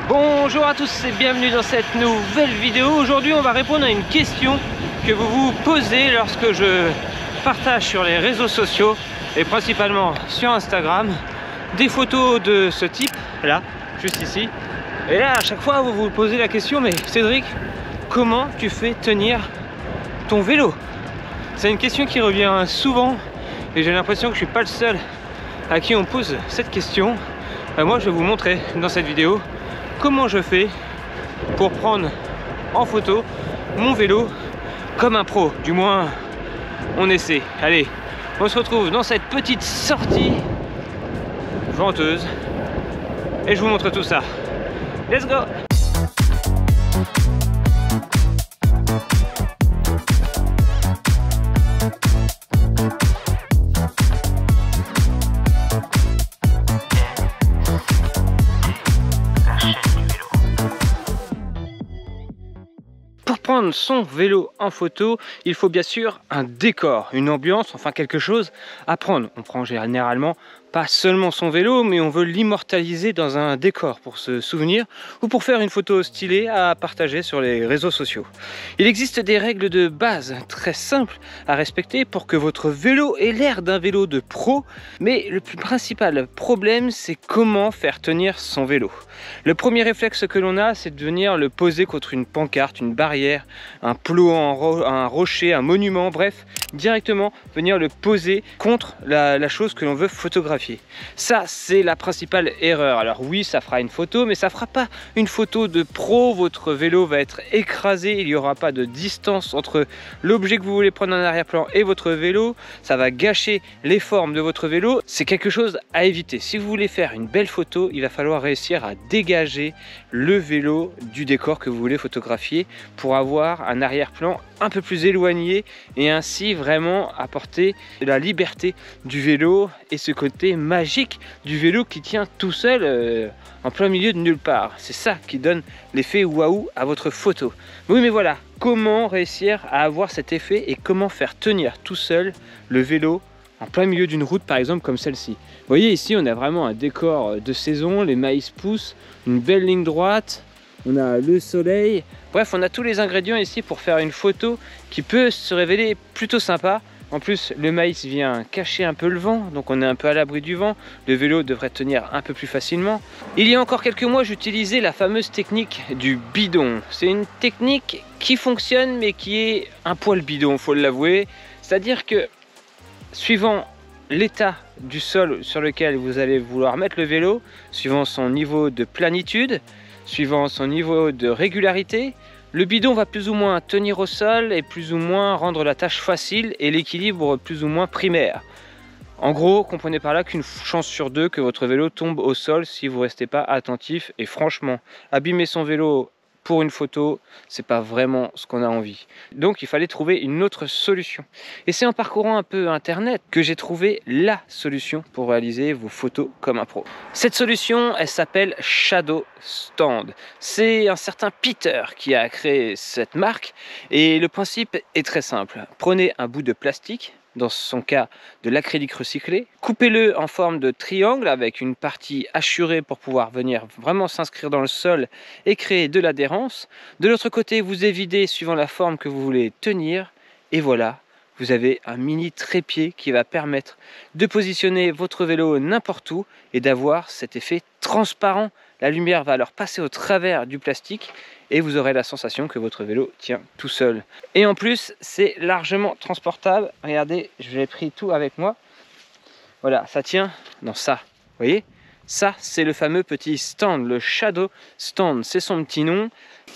Bonjour à tous et bienvenue dans cette nouvelle vidéo. Aujourd'hui on va répondre à une question que vous vous posez lorsque je partage sur les réseaux sociaux et principalement sur Instagram des photos de ce type là, juste ici. Et là à chaque fois vous vous posez la question, mais Cédric, comment tu fais tenir ton vélo? C'est une question qui revient souvent et j'ai l'impression que je suis pas le seul à qui on pose cette question. Moi je vais vous montrer dans cette vidéo comment je fais pour prendre en photo mon vélo comme un pro. Du moins on essaie. Allez, on se retrouve dans cette petite sortie venteuse et je vous montre tout ça. Let's go! Pour prendre son vélo en photo, il faut bien sûr un décor, une ambiance, enfin quelque chose à prendre. On prend généralement pas seulement son vélo, mais on veut l'immortaliser dans un décor pour se souvenir ou pour faire une photo stylée à partager sur les réseaux sociaux. Il existe des règles de base très simples à respecter pour que votre vélo ait l'air d'un vélo de pro, mais le plus principal problème, c'est comment faire tenir son vélo. Le premier réflexe que l'on a, c'est de venir le poser contre une pancarte, une barrière, un plot, un rocher, un monument, bref, directement venir le poser contre la chose que l'on veut photographier. Ça, c'est la principale erreur. Alors oui, ça fera une photo, mais ça fera pas une photo de pro. Votre vélo va être écrasé, il n'y aura pas de distance entre l'objet que vous voulez prendre en arrière-plan et votre vélo. Ça va gâcher les formes de votre vélo. C'est quelque chose à éviter. Si vous voulez faire une belle photo, il va falloir réussir à dégager le vélo du décor que vous voulez photographier pour avoir un arrière-plan un peu plus éloigné et ainsi vraiment apporter la liberté du vélo et ce côté magique du vélo qui tient tout seul en plein milieu de nulle part. C'est ça qui donne l'effet waouh à votre photo. Oui, mais voilà, comment réussir à avoir cet effet et comment faire tenir tout seul le vélo en plein milieu d'une route, par exemple comme celle-ci. Vous voyez ici, on a vraiment un décor de saison, les maïs poussent, une belle ligne droite, on a le soleil. Bref, on a tous les ingrédients ici pour faire une photo qui peut se révéler plutôt sympa. En plus, le maïs vient cacher un peu le vent, donc on est un peu à l'abri du vent. Le vélo devrait tenir un peu plus facilement. Il y a encore quelques mois, j'utilisais la fameuse technique du bidon. C'est une technique qui fonctionne, mais qui est un poil bidon, faut l'avouer. C'est-à-dire que, suivant l'état du sol sur lequel vous allez vouloir mettre le vélo, suivant son niveau de planitude, suivant son niveau de régularité, le bidon va plus ou moins tenir au sol et plus ou moins rendre la tâche facile et l'équilibre plus ou moins primaire. En gros, comprenez par là qu'une chance sur deux que votre vélo tombe au sol si vous ne restez pas attentif. Et franchement, abîmer son vélo pour une photo, c'est pas vraiment ce qu'on a envie. Donc il fallait trouver une autre solution. Et c'est en parcourant un peu internet que j'ai trouvé la solution pour réaliser vos photos comme un pro. Cette solution, elle s'appelle Shadow Stand. C'est un certain Peter qui a créé cette marque et le principe est très simple. Prenez un bout de plastique, dans son cas de l'acrylique recyclé, coupez-le en forme de triangle avec une partie hachurée pour pouvoir venir vraiment s'inscrire dans le sol et créer de l'adhérence. De l'autre côté, vous évidez suivant la forme que vous voulez tenir et voilà, vous avez un mini trépied qui va permettre de positionner votre vélo n'importe où et d'avoir cet effet transparent. La lumière va alors passer au travers du plastique et vous aurez la sensation que votre vélo tient tout seul. Et en plus, c'est largement transportable. Regardez, j'ai pris tout avec moi. Voilà, ça tient dans ça. Vous voyez? Ça, c'est le fameux petit stand, le Shadow Stand. C'est son petit nom.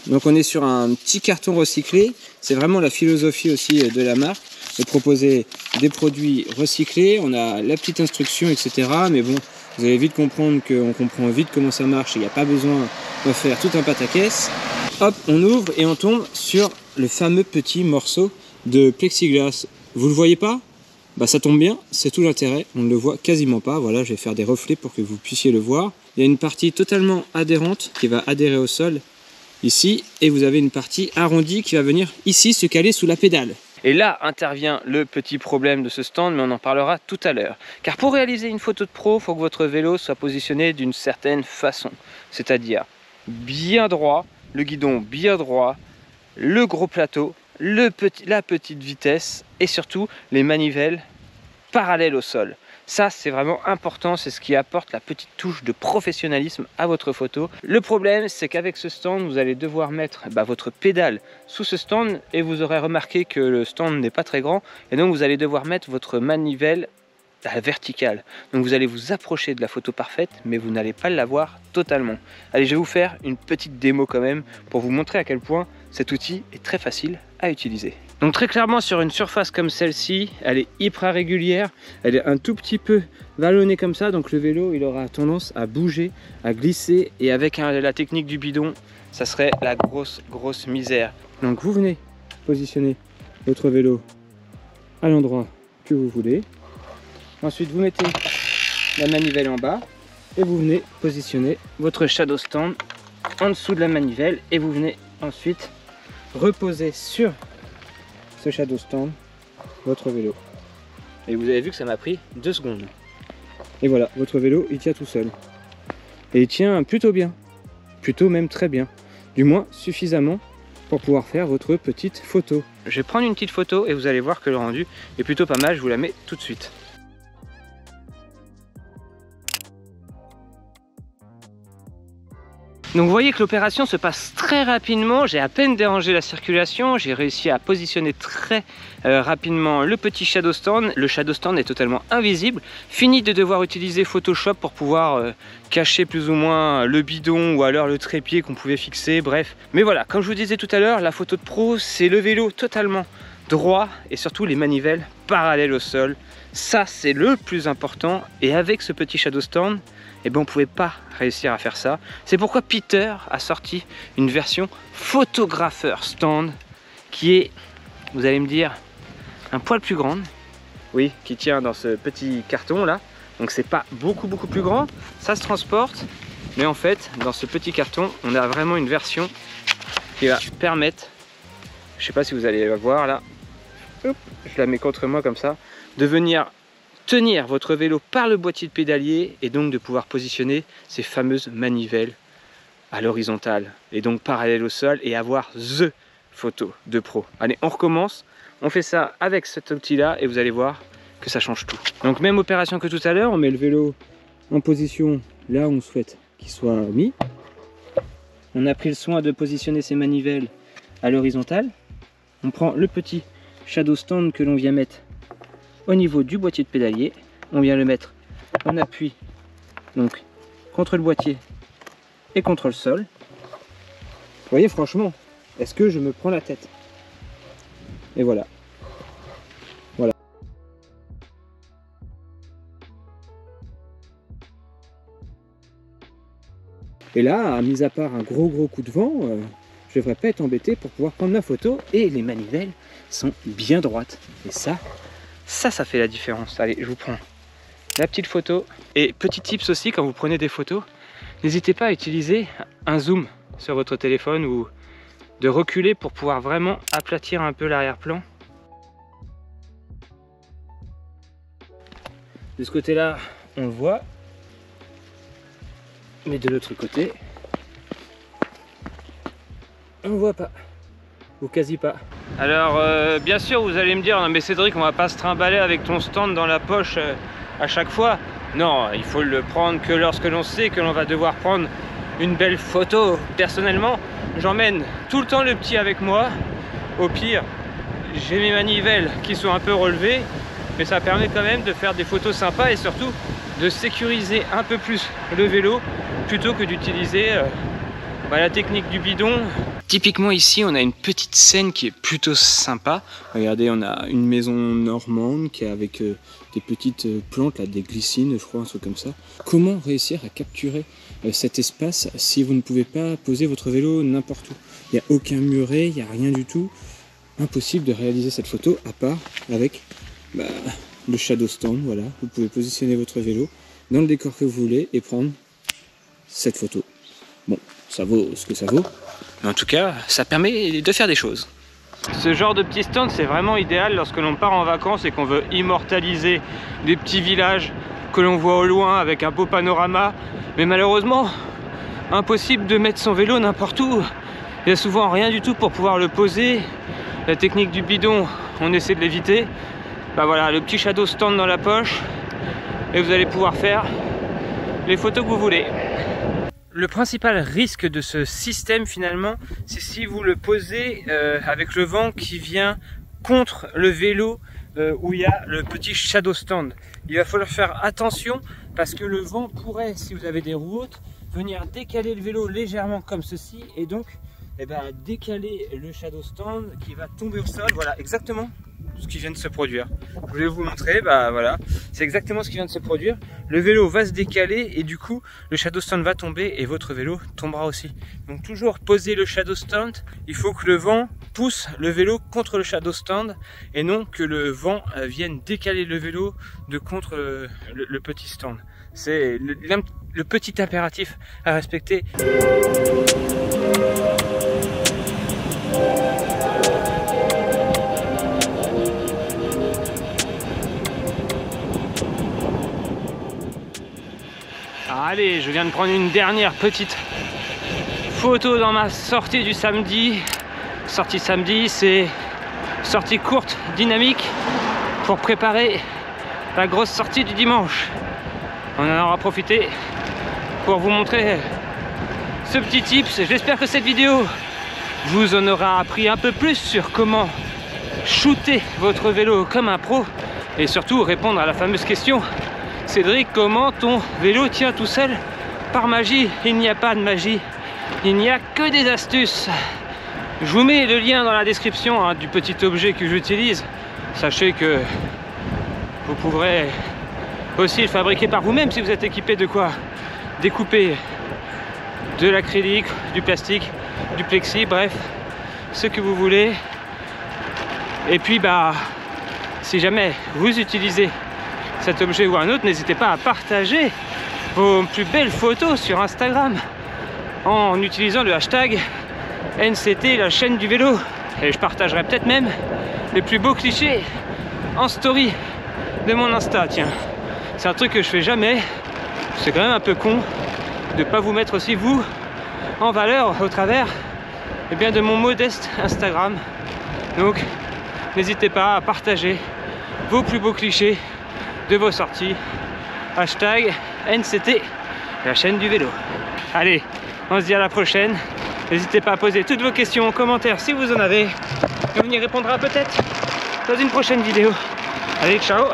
Donc on est sur un petit carton recyclé. C'est vraiment la philosophie aussi de la marque, de proposer des produits recyclés. On a la petite instruction, etc. Mais bon, vous allez vite comprendre qu'on comprend vite comment ça marche. Il n'y a pas besoin de faire tout un pataquès. Hop, on ouvre et on tombe sur le fameux petit morceau de plexiglas. Vous le voyez pas? Bah ça tombe bien, c'est tout l'intérêt. On ne le voit quasiment pas. Voilà, je vais faire des reflets pour que vous puissiez le voir. Il y a une partie totalement adhérente qui va adhérer au sol ici. Et vous avez une partie arrondie qui va venir ici se caler sous la pédale. Et là intervient le petit problème de ce stand, mais on en parlera tout à l'heure. Car pour réaliser une photo de pro, il faut que votre vélo soit positionné d'une certaine façon. C'est-à-dire bien droit, le guidon bien droit, le gros plateau, la petite vitesse et surtout les manivelles parallèles au sol. Ça, c'est vraiment important, c'est ce qui apporte la petite touche de professionnalisme à votre photo. Le problème, c'est qu'avec ce stand, vous allez devoir mettre votre pédale sous ce stand et vous aurez remarqué que le stand n'est pas très grand et donc vous allez devoir mettre votre manivelle à la verticale. Donc vous allez vous approcher de la photo parfaite, mais vous n'allez pas l'avoir totalement. Allez, je vais vous faire une petite démo quand même pour vous montrer à quel point cet outil est très facile à utiliser. Donc très clairement sur une surface comme celle-ci, elle est hyper régulière, elle est un tout petit peu vallonnée comme ça, donc le vélo il aura tendance à bouger, à glisser, et avec la technique du bidon, ça serait la grosse misère. Donc vous venez positionner votre vélo à l'endroit que vous voulez. Ensuite, vous mettez la manivelle en bas et vous venez positionner votre shadow stand en dessous de la manivelle et vous venez ensuite reposer sur ce shadow stand votre vélo. Et vous avez vu que ça m'a pris 2 secondes. Et voilà, votre vélo il tient tout seul. Et il tient plutôt bien, plutôt même très bien. Du moins suffisamment pour pouvoir faire votre petite photo. Je vais prendre une petite photo et vous allez voir que le rendu est plutôt pas mal, je vous la mets tout de suite. Donc vous voyez que l'opération se passe très rapidement, j'ai à peine dérangé la circulation, j'ai réussi à positionner très rapidement le petit shadow stand. Le shadow stand est totalement invisible. Fini de devoir utiliser Photoshop pour pouvoir cacher plus ou moins le bidon ou alors le trépied qu'on pouvait fixer, bref. Mais voilà, comme je vous disais tout à l'heure, la photo de pro, c'est le vélo totalement droit et surtout les manivelles parallèles au sol. Ça, c'est le plus important et avec ce petit shadow stand, eh ben, on ne pouvait pas réussir à faire ça. C'est pourquoi Peter a sorti une version photographeur stand qui est, vous allez me dire, un poil plus grande. Oui, qui tient dans ce petit carton là. Donc c'est pas beaucoup plus grand. Ça se transporte. Mais en fait, dans ce petit carton, on a vraiment une version qui va permettre, je sais pas si vous allez la voir là, hop, je la mets contre moi comme ça, de venir tenir votre vélo par le boîtier de pédalier et donc de pouvoir positionner ces fameuses manivelles à l'horizontale et donc parallèle au sol et avoir THE photo de pro. Allez, on recommence, on fait ça avec cet outil là et vous allez voir que ça change tout. Donc même opération que tout à l'heure, on met le vélo en position là où on souhaite qu'il soit mis. On a pris le soin de positionner ces manivelles à l'horizontale. On prend le petit shadow stand que l'on vient mettre au niveau du boîtier de pédalier, on vient le mettre en appui donc contre le boîtier et contre le sol. Vous voyez, franchement, est-ce que je me prends la tête? Et voilà. Voilà. Et là, mis à part un gros coup de vent, je devrais pas être embêté pour pouvoir prendre ma photo et les manivelles sont bien droites. Et ça fait la différence. Allez, je vous prends la petite photo. Et petit tips aussi, quand vous prenez des photos, n'hésitez pas à utiliser un zoom sur votre téléphone ou de reculer pour pouvoir vraiment aplatir un peu l'arrière-plan. De ce côté-là, on le voit. Mais de l'autre côté, on ne voit pas. Ou quasi pas. Alors bien sûr vous allez me dire, non mais Cédric, on va pas se trimballer avec ton stand dans la poche à chaque fois. Non, il faut le prendre que lorsque l'on sait que l'on va devoir prendre une belle photo. Personnellement, j'emmène tout le temps le petit avec moi. Au pire, j'ai mes manivelles qui sont un peu relevées, mais ça permet quand même de faire des photos sympas et surtout de sécuriser un peu plus le vélo plutôt que d'utiliser la technique du bidon. Typiquement ici on a une petite scène qui est plutôt sympa. Regardez, on a une maison normande qui est avec des petites plantes, là, des glycines je crois, un truc comme ça. Comment réussir à capturer cet espace si vous ne pouvez pas poser votre vélo n'importe où? Il n'y a aucun muret, il n'y a rien du tout. Impossible de réaliser cette photo à part avec le shadow stand. Voilà, vous pouvez positionner votre vélo dans le décor que vous voulez et prendre cette photo. Bon, ça vaut ce que ça vaut, mais en tout cas, ça permet de faire des choses. Ce genre de petit stand, c'est vraiment idéal lorsque l'on part en vacances et qu'on veut immortaliser des petits villages que l'on voit au loin avec un beau panorama. Mais malheureusement, impossible de mettre son vélo n'importe où. Il y a souvent rien du tout pour pouvoir le poser. La technique du bidon, on essaie de l'éviter. Bah voilà, le petit shadow stand dans la poche et vous allez pouvoir faire les photos que vous voulez. Le principal risque de ce système finalement, c'est si vous le posez avec le vent qui vient contre le vélo où il y a le petit shadow stand. Il va falloir faire attention parce que le vent pourrait, si vous avez des roues hautes, venir décaler le vélo légèrement comme ceci et donc décaler le shadow stand qui va tomber au sol. Voilà exactement ce qui vient de se produire. Je vais vous montrer, voilà, c'est exactement ce qui vient de se produire. Le vélo va se décaler et du coup le shadow stand va tomber et votre vélo tombera aussi. Donc toujours poser le shadow stand, il faut que le vent pousse le vélo contre le shadow stand et non que le vent vienne décaler le vélo de contre le petit stand. C'est le petit impératif à respecter. Allez, je viens de prendre une dernière petite photo dans ma sortie du samedi. Sortie samedi, c'est sortie courte, dynamique, pour préparer la grosse sortie du dimanche. On en aura profité pour vous montrer ce petit tips. J'espère que cette vidéo vous en aura appris un peu plus sur comment shooter votre vélo comme un pro et surtout répondre à la fameuse question: Cédric, comment ton vélo tient tout seul par magie? Il n'y a pas de magie, il n'y a que des astuces. Je vous mets le lien dans la description du petit objet que j'utilise. Sachez que vous pourrez aussi le fabriquer par vous-même si vous êtes équipé de quoi découper de l'acrylique, du plastique, du plexi, bref, ce que vous voulez. Et puis si jamais vous utilisez cet objet ou un autre, n'hésitez pas à partager vos plus belles photos sur Instagram en utilisant le hashtag NCT, la chaîne du vélo. Et je partagerai peut-être même les plus beaux clichés en story de mon Insta. Tiens, c'est un truc que je fais jamais. C'est quand même un peu con de pas vous mettre aussi vous en valeur au travers de mon modeste Instagram. Donc n'hésitez pas à partager vos plus beaux clichés de vos sorties. Hashtag NCT, la chaîne du vélo. Allez, on se dit à la prochaine. N'hésitez pas à poser toutes vos questions en commentaire si vous en avez. Et on y répondra peut-être dans une prochaine vidéo. Allez, ciao.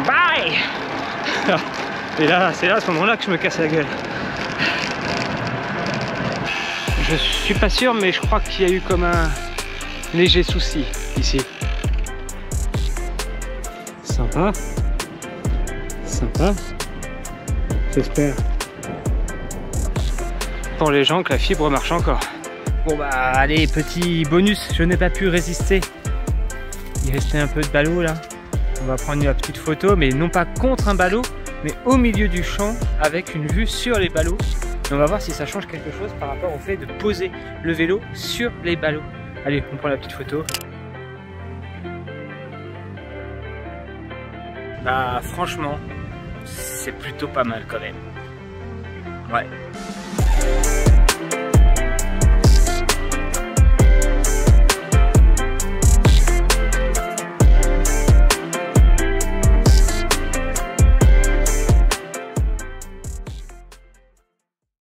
Bye. Et là, c'est là à ce moment-là que je me casse la gueule. Je suis pas sûr, mais je crois qu'il y a eu comme un léger souci ici. Sympa. Sympa. J'espère pour les gens que la fibre marche encore. Bon allez, petit bonus, je n'ai pas pu résister. Il restait un peu de ballot là. On va prendre une petite photo, mais non pas contre un ballot, mais au milieu du champ avec une vue sur les ballots. Et on va voir si ça change quelque chose par rapport au fait de poser le vélo sur les ballots. Allez, on prend la petite photo. Franchement, c'est plutôt pas mal quand même. Ouais.